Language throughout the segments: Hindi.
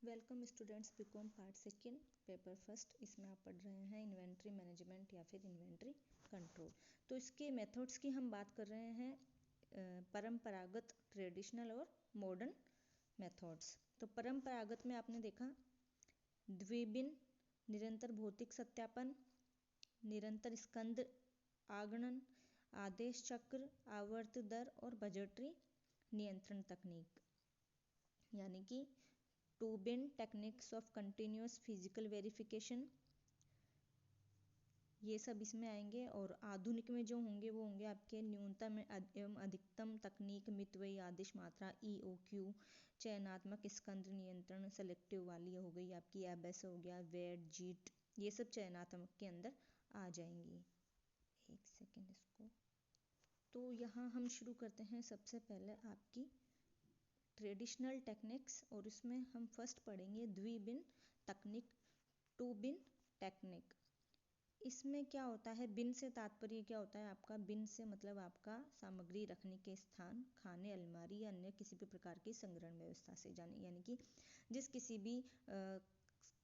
Welcome students, BCom part second paper first. इसमें आप पढ़ रहे हैं इन्वेंट्री मैनेजमेंट या फिर इन्वेंट्री कंट्रोल। तो इसके मेथड्स की हम बात कर रहे हैं, परंपरागत, ट्रेडिशनल और मॉडर्न मेथड्स। तो परंपरागत में आपने देखा द्विबिन, निरंतर भौतिक सत्यापन, निरंतर स्कंद आगणन, आदेश चक्र, आवर्त दर और बजटरी नियंत्रण तकनीक, यानी कि two bin techniques of continuous physical verification, ये सब इसमें आएंगे। और आधुनिक में जो होंगे वो होंगे आपके न्यूनतम एवं अधिकतम तकनीक, मितव्ययी आदेश मात्रा, EOQ, चयनात्मक स्कंद नियंत्रण, सेलेक्टिव वाली हो गई आपकी, एबेस हो गया, वेट, जीट, ये सब चयनात्मक के अंदर आ जाएंगी। एक सेकेंड इसको। तो यहाँ हम शुरू करते हैं सबसे पहले आपकी ट्रेडिशनल टेक्निक्स, और इसमें हम फर्स्ट पढ़ेंगे द्विबिन तकनीक, टू बिन टेक्निक। इसमें क्या होता है, बिन से तात्पर्य क्या होता है आपका, बिन से मतलब आपका सामग्री रखने के स्थान, खाने, अलमारी या अन्य किसी भी प्रकार की संग्रहण व्यवस्था से जाने, यानी कि जिस किसी भी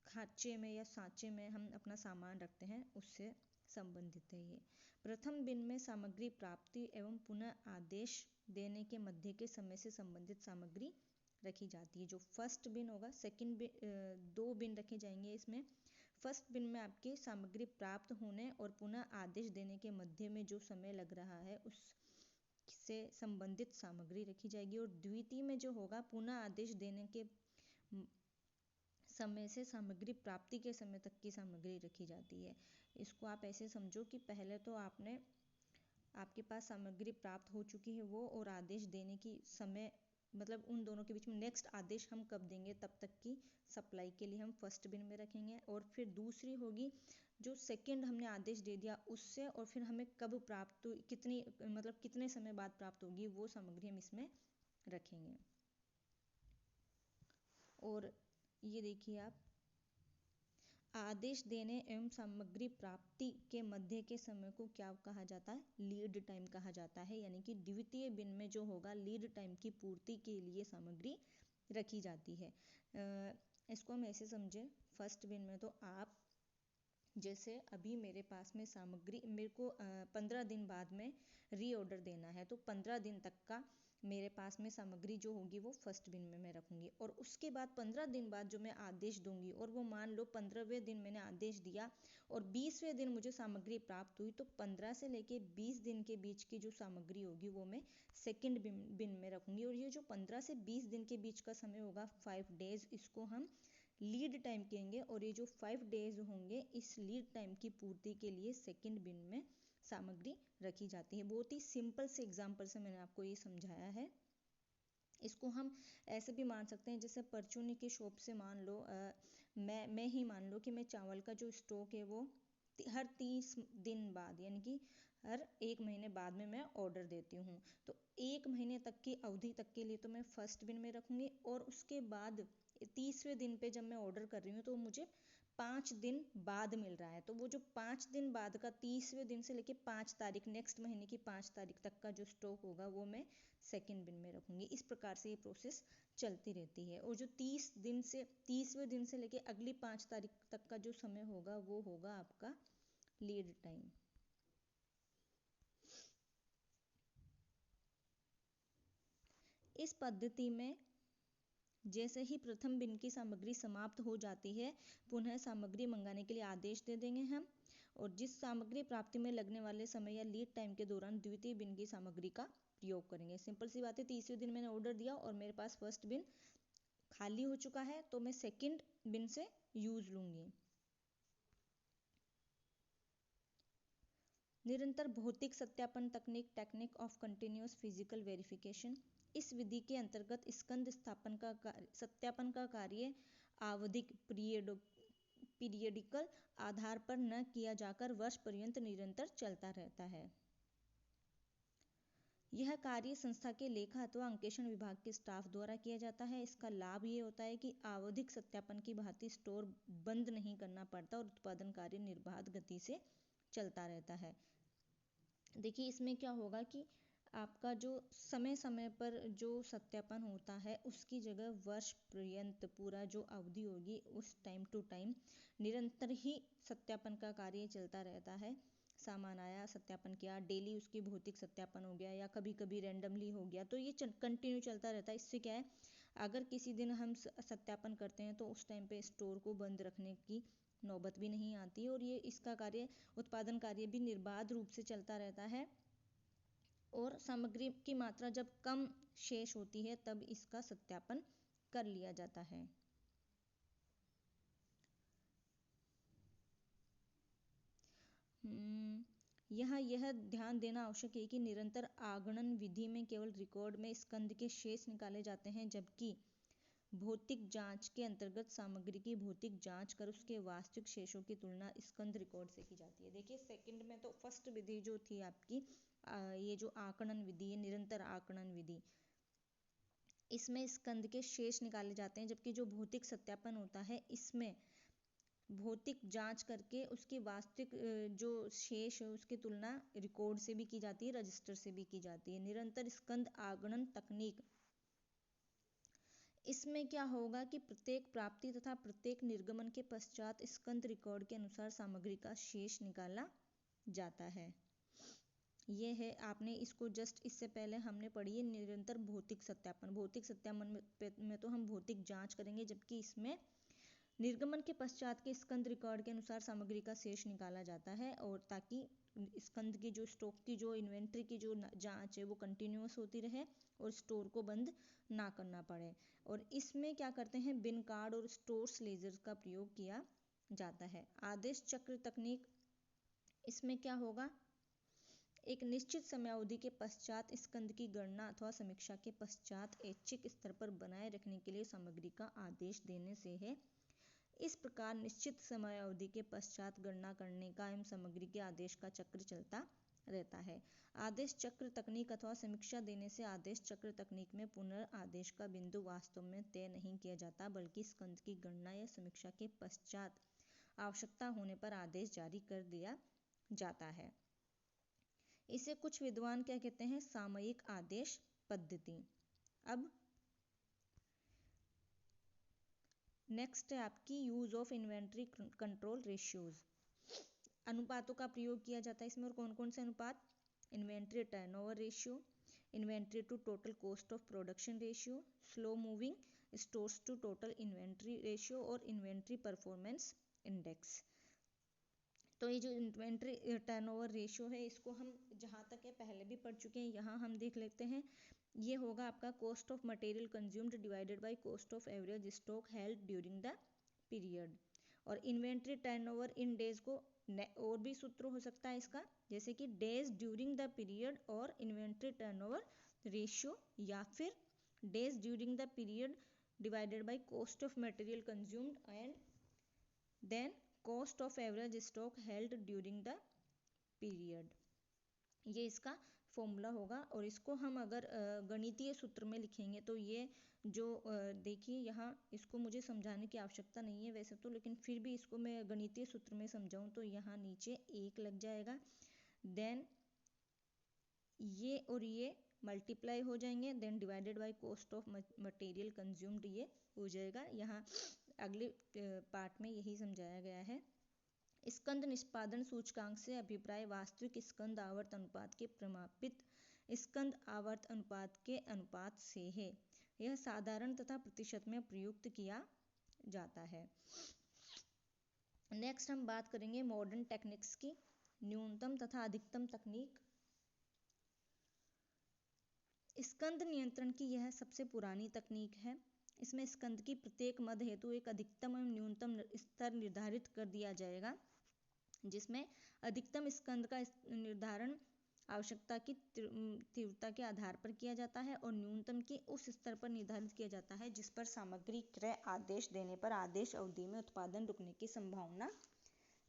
खांचे में या सांचे में हम अपना सामान रखते हैं उससे संबंधित है ये। प्रथम बिन में सामग्री प्राप्ति एवं पुनः आदेश देने के मध्य के समय से संबंधित सामग्री रखी जाती है। जो फर्स्ट बिन होगा, सेकंड बिन, दो बिन रखे जाएंगे इसमें। फर्स्ट बिन में आपकी सामग्री प्राप्त होने और पुनः आदेश देने के मध्य में जो समय लग रहा है उससे संबंधित सामग्री रखी जाएगी। और द्वितीय में जो होगा, पुनः आदेश देने के समय से सामग्री प्राप्ति के समय तक की सामग्री रखी जाती है। इसको आप ऐसे समझो कि पहले तो आपके पास सामग्री प्राप्त हो चुकी है वो, और आदेश देने की समय, मतलब उन दोनों के बीच में नेक्स्ट आदेश हम कब देंगे तब तक की सप्लाई के लिए हम फर्स्ट बिन में रखेंगे। और फिर दूसरी होगी जो सेकंड हमने आदेश दे दिया उससे, और फिर हमें कब प्राप्त, कितनी, मतलब कितने समय बाद प्राप्त होगी वो सामग्री हम इसमें रखेंगे। और ये देखिए आप, आदेश देने एवं सामग्री प्राप्ति के मध्य के समय को क्या कहा जाता है, लीड टाइम कहा जाता है। यानी कि द्वितीय बिन में जो होगा, लीड टाइम की पूर्ति के लिए सामग्री रखी जाती है। इसको हम ऐसे समझें, फर्स्ट बिन में तो आप जैसे अभी मेरे पास में सामग्री, मेरे को 15 दिन बाद में रीऑर्डर देना है, तो 15 दिन तक का मेरे पास में सामग्री जो होगी वो फर्स्ट बिन में मैं रखूँगी। और उसके बाद 15 दिन बाद जो मैं आदेश दूंगी, और वो मान लो 15वें दिन मैंने आदेश दिया और 20वें दिन मुझे सामग्री प्राप्त हुई, तो 15 से लेके 20 दिन के बीच की जो सामग्री होगी वो मैं सेकेंड बिन में रखूँगी। और ये जो 15 से 20 दिन के बीच का समय होगा, 5 डेज, इसको हम लीड टाइम कहेंगे। और ये जो 5 डेज होंगे, इस लीड टाइम की पूर्ति के लिए सेकेंड बिन में सामग्री रखी जाती है। बहुत ही सिंपल से एग्जाम्पल से मैंने आपको ये समझाया है। इसको हम ऐसे भी मान सकते हैं, जैसे परचूनी की शॉप से मान लो, मैं ही मान लो कि मैं चावल का जो स्टॉक है वो हर 30 दिन बाद, यानी कि हर 1 महीने बाद में मैं ऑर्डर देती हूँ। तो 1 महीने तक की अवधि तक के लिए तो मैं फर्स्ट बिन में रखूँगी, और उसके बाद 30वें दिन पे जब मैं ऑर्डर कर रही हूँ तो मुझे 5 दिन बाद मिल रहा है, तो वो जो 5 दिन बाद का 30वें दिन से लेके 5 तारीख, नेक्स्ट महीने की 5 तारीख तक का जो स्टॉक होगा वो मैं सेकेंड बिन में रखूँगी। इस प्रकार से ये प्रोसेस चलती रहती है। और जो 30वें दिन से लेके अगली 5 तारीख तक का जो समय होगा वो होगा आपका लीड टाइम। इस पद्धति में जैसे ही प्रथम बिन की सामग्री समाप्त हो जाती है, पुनः सामग्री मंगाने के लिए आदेश दे देंगे हम, और जिस सामग्री प्राप्ति में लगने वाले समय या लीड टाइम के दौरान द्वितीय बिन की सामग्री का प्रयोग करेंगे। सिंपल सी बात है, 30वें दिन मैंने ऑर्डर दिया और मेरे पास फर्स्ट बिन खाली हो चुका है, तो मैं सेकंड बिन से यूज लूंगी। निरंतर भौतिक सत्यापन तकनीक, technique of continuous physical verification. इस विधि के अंतर्गत स्कंद सत्यापन का कार्य आवधिक पीरियडिकल आधार पर न किया जाकर वर्ष पर्यंत निरंतर चलता रहता है। यह कार्य संस्था के लेखा अथवा अंकेक्षण विभाग के स्टाफ द्वारा किया जाता है। इसका लाभ ये होता है कि आवधिक सत्यापन की भांति स्टोर बंद नहीं करना पड़ता और उत्पादन कार्य निर्बाध गति से चलता रहता है। देखिए, इसमें क्या होगा कि आपका जो समय समय पर जो सत्यापन होता है उसकी जगह वर्ष पर्यंत पूरा जो अवधि होगी उस टाइम टू टाइम निरंतर ही सत्यापन का कार्य चलता रहता है। सामान आया, सत्यापन किया, डेली उसकी भौतिक सत्यापन हो गया या कभी कभी रैंडमली हो गया, तो ये कंटिन्यू चलता रहता है। इससे क्या है, अगर किसी दिन हम सत्यापन करते हैं तो उस टाइम पे स्टोर को बंद रखने की नौबत भी नहीं आती और ये इसका कार्य, उत्पादन कार्य भी निर्बाध रूप से चलता रहता है। और सामग्री की मात्रा जब कम शेष होती है तब इसका सत्यापन कर लिया जाता है। यहाँ यह ध्यान देना आवश्यक है कि निरंतर आगणन विधि में केवल रिकॉर्ड में स्कंद के शेष निकाले जाते हैं, जबकि भौतिक जांच के अंतर्गत सामग्री की भौतिक जांच कर उसके वास्तविक शेषों की तुलना स्कंद रिकॉर्ड से की जाती है। देखिए सेकंड में तो फर्स्ट विधि जो थी आपकी, ये जो आकलन विधि है, निरंतर आकलन विधि, इसमें स्कंद के शेष निकाले जाते हैं, जबकि जो भौतिक सत्यापन होता है इसमें भौतिक जांच करके उसकी वास्तविक जो शेष है उसकी तुलना रिकॉर्ड से भी की जाती है, रजिस्टर से भी की जाती है। निरंतर स्कंद आगणन तकनीक, इसमें क्या होगा कि प्रत्येक प्राप्ति तथा प्रत्येक निर्गमन के पश्चात स्कंद रिकॉर्ड के अनुसार सामग्री का शेष निकाला जाता है। ये है, आपने इसको जस्ट इससे पहले हमने पढ़ी है निरंतर भौतिक सत्यापन। भौतिक सत्यापन में तो हम भौतिक जांच करेंगे, जबकि इसमें निर्गमन के पश्चात के स्कंद रिकॉर्ड के अनुसार सामग्री का शेष निकाला जाता है, और ताकि स्कंद की जो स्टॉक की जो इन्वेंट्री की जो जांच है वो कंटिन्यूअस होती रहे और स्टोर को बंद ना करना पड़े। और इसमें क्या करते हैं, बिन कार्ड और स्टोर्स लेजर का प्रयोग किया जाता है। आदेश चक्र तकनीक, इसमें क्या होगा, एक निश्चित समयावधि के पश्चात स्कंद की गणना अथवा समीक्षा के पश्चात ऐच्छिक स्तर पर बनाए रखने के लिए सामग्री का आदेश देने से है। इस प्रकार निश्चित समय अवधि के पश्चात गणना करने का एवं सामग्री के आदेश का चक्र चलता रहता है। आदेश चक्र तकनीक अथवा समीक्षा देने से आदेश चक्र तकनीक में पुनर्आदेश का बिंदु वास्तव में तय नहीं किया जाता, बल्कि स्कंद की गणना या समीक्षा के पश्चात आवश्यकता होने पर आदेश जारी कर दिया जाता है। इसे कुछ विद्वान क्या कहते हैं, सामयिक आदेश पद्धति। अब नेक्स्ट है आपकी use of inventory control ratios. अनुपातों का प्रयोग किया जाता है इसमें, और कौन कौन से अनुपात, inventory turnover ratio, inventory to total cost of production ratio, slow moving stores to total inventory ratio और इन्वेंट्री परफॉर्मेंस इंडेक्स। तो ये जो इन्वेंट्री टर्नओवर रेशियो है, इसको हम जहाँ तक है पहले भी पढ़ चुके हैं, यहाँ हम देख लेते हैं। ये होगा आपका cost of material consumed divided by cost of average stock held during the period. और इन्वेंट्री टर्नओवर इन डेज को और भी सूत्र हो सकता है इसका, जैसे कि डेज ड्यूरिंग द पीरियड और इन्वेंट्री टर्नओवर रेशियो, या फिर days during the period divided by cost of material consumed and then cost of average stock held during the period. ये इसका फॉर्मूला होगा। और इसको हम अगर गणितीय सूत्र में लिखेंगे तो ये जो देखिए यहाँ इसको मुझे समझाने की आवश्यकता नहीं है वैसे तो, लेकिन फिर भी इसको मैं गणितीय सूत्र में समझाऊं तो यहाँ नीचे 1 लग जाएगा, देन ये और ये मल्टीप्लाई हो जाएंगे, then divided by cost of material consumed ये हो जाएगा। यहाँ अगले पार्ट में यही समझाया गया है। स्कंद निष्पादन सूचकांक से अभिप्राय वास्तविक स्कंद आवर्त अनुपात के प्रमापित स्कंद आवर्त अनुपात के अनुपात से है। यह साधारण तथा प्रतिशत में प्रयुक्त किया जाता है। नेक्स्ट हम बात करेंगे मॉडर्न टेक्निक्स की, न्यूनतम तथा अधिकतम तकनीक। स्कंद नियंत्रण की यह सबसे पुरानी तकनीक है। इसमें स्कंद की प्रत्येक मद हेतु एक अधिकतम एवं न्यूनतम स्तर निर्धारित कर दिया जाएगा, जिसमें अधिकतम स्कंद का निर्धारण आवश्यकता की तीव्रता के आधार पर किया जाता है और न्यूनतम की उस स्तर पर निर्धारित किया जाता है जिस पर सामग्री क्रय आदेश देने पर आदेश अवधि में उत्पादन रुकने की संभावना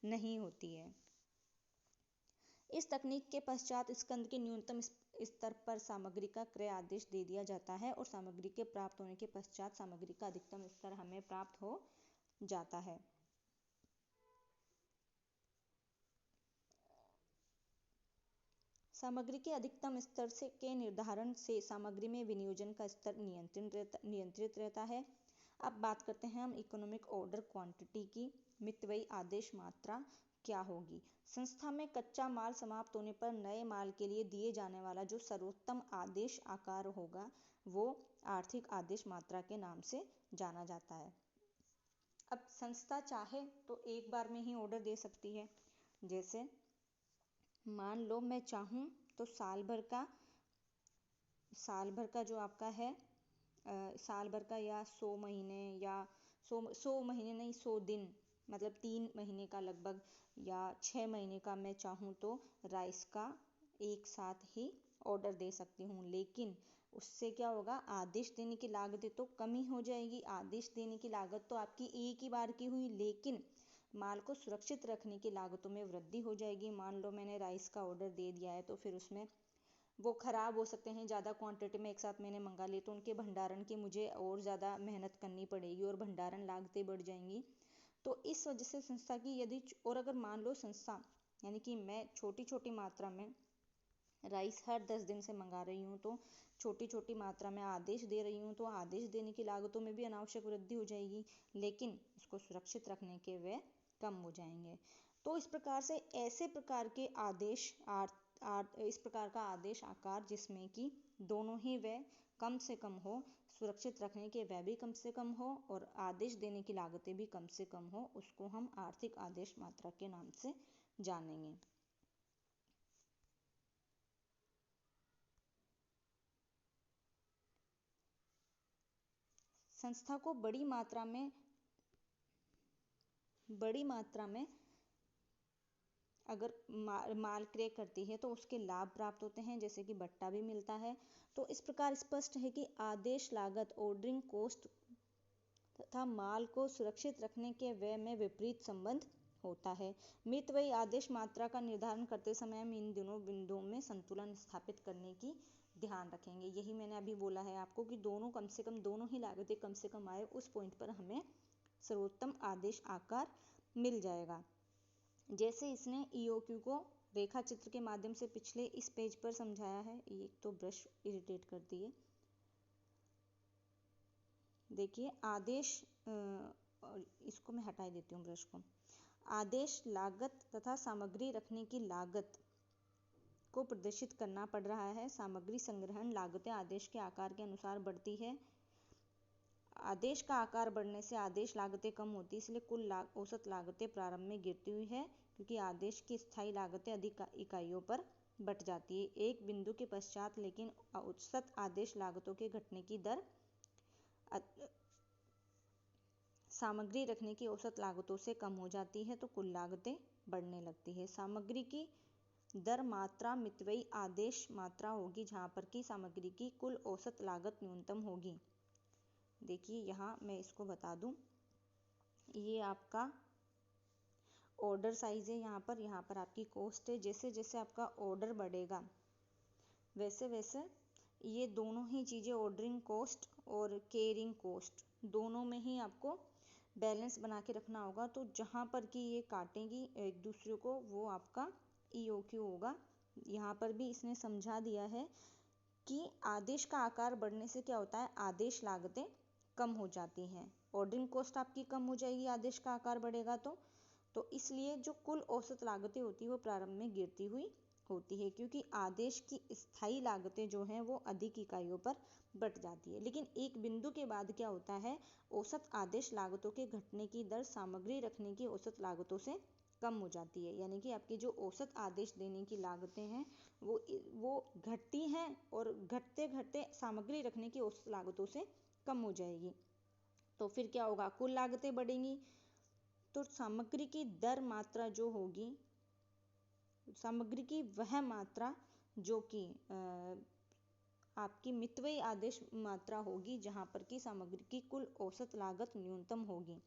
नहीं होती है। इस तकनीक के पश्चात स्कंद के न्यूनतम स्तर पर सामग्री का क्रय आदेश दे दिया जाता है और सामग्री के प्राप्त होने के पश्चात सामग्री का अधिकतम स्तर हमें प्राप्त हो जाता है। सामग्री के अधिकतम स्तर से के निर्धारण से सामग्री में विनियोजन का स्तर नियंत्रित रहता है। अब बात करते हैं हम इकोनॉमिक ऑर्डर क्वांटिटी की। मितव्ययी आदेश मात्रा क्या होगी? संस्था में कच्चा माल समाप्त होने पर नए माल के लिए दिए जाने वाला जो सर्वोत्तम आदेश आकार होगा वो आर्थिक आदेश मात्रा के नाम से जाना जाता है। अब संस्था चाहे तो एक बार में ही ऑर्डर दे सकती है। जैसे मान लो मैं चाहूँ तो साल भर का जो आपका है साल भर का या 100 महीने या 100 महीने नहीं 100 दिन मतलब 3 महीने का लगभग या 6 महीने का मैं चाहूँ तो राइस का एक साथ ही ऑर्डर दे सकती हूँ। लेकिन उससे क्या होगा, आदेश देने की लागत तो कम ही हो जाएगी। आदेश देने की लागत तो आपकी एक ही बार की हुई, लेकिन माल को सुरक्षित रखने की लागतों में वृद्धि हो जाएगी। मान लो मैंने राइस का ऑर्डर दे दिया है तो फिर उसमें वो ख़राब हो सकते हैं, ज़्यादा क्वांटिटी में एक साथ मैंने मंगा लिए तो उनके भंडारण की मुझे और ज़्यादा मेहनत करनी पड़ेगी और भंडारण लागतें बढ़ जाएंगी। तो इस वजह से संस्था की और अगर मान लो संस्था यानी कि मैं छोटी छोटी मात्रा में राइस हर 10 दिन से मंगा रही हूँ तो छोटी छोटी मात्रा में आदेश दे रही हूँ तो आदेश देने की लागतों में भी अनावश्यक वृद्धि हो जाएगी, लेकिन उसको सुरक्षित रखने के व्यय कम हो जाएंगे। तो इस प्रकार से ऐसे प्रकार के आदेश इस प्रकार का आदेश आकार जिसमें कि दोनों ही व्यय कम से कम हो, सुरक्षित रखने के व्यय भी कम से कम हो और आदेश देने की लागतें भी कम से कम हो, उसको हम आर्थिक आदेश मात्रा के नाम से जानेंगे। संस्था को बड़ी मात्रा में अगर माल क्रय करती है तो उसके लाभ प्राप्त होते हैं, जैसे कि बट्टा भी मिलता है। तो इस प्रकार स्पष्ट है कि आदेश लागत ऑर्डरिंग कॉस्ट तथा माल को सुरक्षित रखने के व्यय में विपरीत संबंध होता है। मितव्ययी आदेश मात्रा का निर्धारण करते समय हम इन दोनों बिंदुओं में संतुलन स्थापित करने की ध्यान रखेंगे। यही मैंने अभी बोला है आपको कि दोनों कम से कम दोनों ही लागतें कम से कम आए, उस पॉइंट पर हमें सर्वोत्तम आदेश आकार मिल जाएगा। जैसे इसने EOQ को रेखा चित्र के माध्यम से पिछले इस पेज पर समझाया है। एक तो ब्रश इरिटेट करती है। देखिए आदेश इसको मैं हटा देती हूँ ब्रश को। आदेश लागत तथा सामग्री रखने की लागत को प्रदर्शित करना पड़ रहा है। सामग्री संग्रहण लागतें आदेश के आकार के अनुसार बढ़ती है। आदेश का आकार बढ़ने से आदेश लागतें कम होती है, इसलिए कुल औसत लागतें प्रारंभ में गिरती हुई है क्योंकि आदेश की स्थायी लागतें अधिक इकाइयों पर बढ़ जाती है। एक बिंदु के पश्चात लेकिन औसत आदेश लागतों के घटने की दर सामग्री रखने की औसत लागतों से कम हो जाती है तो कुल लागतें बढ़ने लगती है। सामग्री की दर मात्रा मितव्ययी आदेश मात्रा होगी जहाँ पर की सामग्री की कुल औसत लागत न्यूनतम होगी। देखिए यहाँ मैं इसको बता दूं, ये आपका ऑर्डर साइज है। यहाँ पर आपकी कॉस्ट है। जैसे जैसे आपका ऑर्डर बढ़ेगा वैसे वैसे ये दोनों ही चीज़ें ऑर्डरिंग कॉस्ट और कैरिंग कॉस्ट दोनों में ही आपको बैलेंस बना के रखना होगा। तो जहाँ पर कि ये काटेंगी एक दूसरे को वो आपका EOQ होगा। यहाँ पर भी इसने समझा दिया है कि आदेश का आकार बढ़ने से क्या होता है, आदेश लागतें कम हो जाती हैं। ऑर्डरिंग कॉस्ट आपकी कम हो जाएगी आदेश का आकार बढ़ेगा तो इसलिए जो कुल औसत लागतें होती है वो प्रारंभ में गिरती हुई होती है क्योंकि आदेश की स्थायी लागतें जो हैं वो अधिक इकाइयों पर बढ़ जाती है। लेकिन एक बिंदु के बाद क्या होता है, औसत आदेश लागतों के घटने की दर सामग्री रखने की औसत लागतों से कम हो जाती है। यानी कि आपकी जो औसत आदेश देने की लागतें हैं वो घटती हैं और घटते घटते सामग्री रखने की औसत लागतों से कम हो जाएगी। तो फिर क्या होगा, कुल लागतें बढ़ेंगी। तो सामग्री की दर मात्रा जो होगी, सामग्री की वह मात्रा जो कि आपकी मितव्ययी आदेश मात्रा होगी जहाँ पर कि सामग्री की कुल औसत लागत न्यूनतम होगी।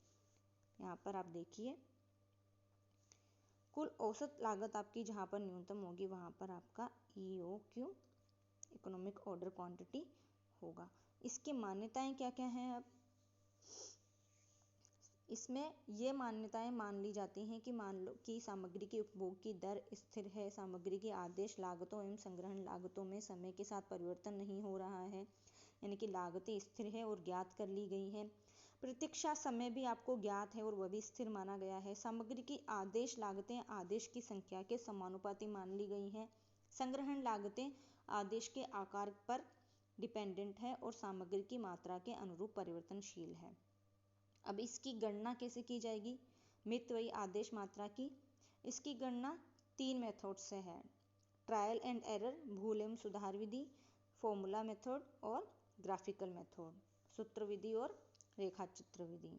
यहाँ पर आप देखिए कुल औसत लागत आपकी जहाँ पर न्यूनतम होगी वहाँ पर आपका EOQ इकोनॉमिक ऑर्डर क्वांटिटी होगा। इसकी मान्यताएं क्या क्या हैं? अब इसमें ये मान्यताएं मान ली जाती हैं कि मान लो कि सामग्री के उपभोग की दर स्थिर है, सामग्री की आदेश लागतों एवं संग्रहण लागतों में समय के साथ परिवर्तन नहीं हो रहा है, यानी कि लागतें स्थिर है और ज्ञात कर ली गई हैं। प्रतीक्षा समय भी आपको ज्ञात है और वह भी स्थिर माना गया है। सामग्री की आदेश लागतें आदेश की संख्या के समानुपाती मान ली गई हैं। संग्रहण लागतें आदेश के आकार पर डिपेंडेंट है और सामग्री की मात्रा के अनुरूप परिवर्तनशील है। अब इसकी गणना कैसे की जाएगी? मितव्ययी आदेश मात्रा की। इसकी गणना 3 मेथड से है: ट्रायल एंड एरर, भूल एवं सुधार विधि, फॉर्मूला मेथड और ग्राफिकल मेथड, सूत्र विधि और रेखा चित्र विधि।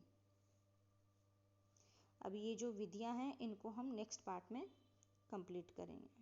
अब ये जो विधियां हैं इनको हम नेक्स्ट पार्ट में कंप्लीट करेंगे।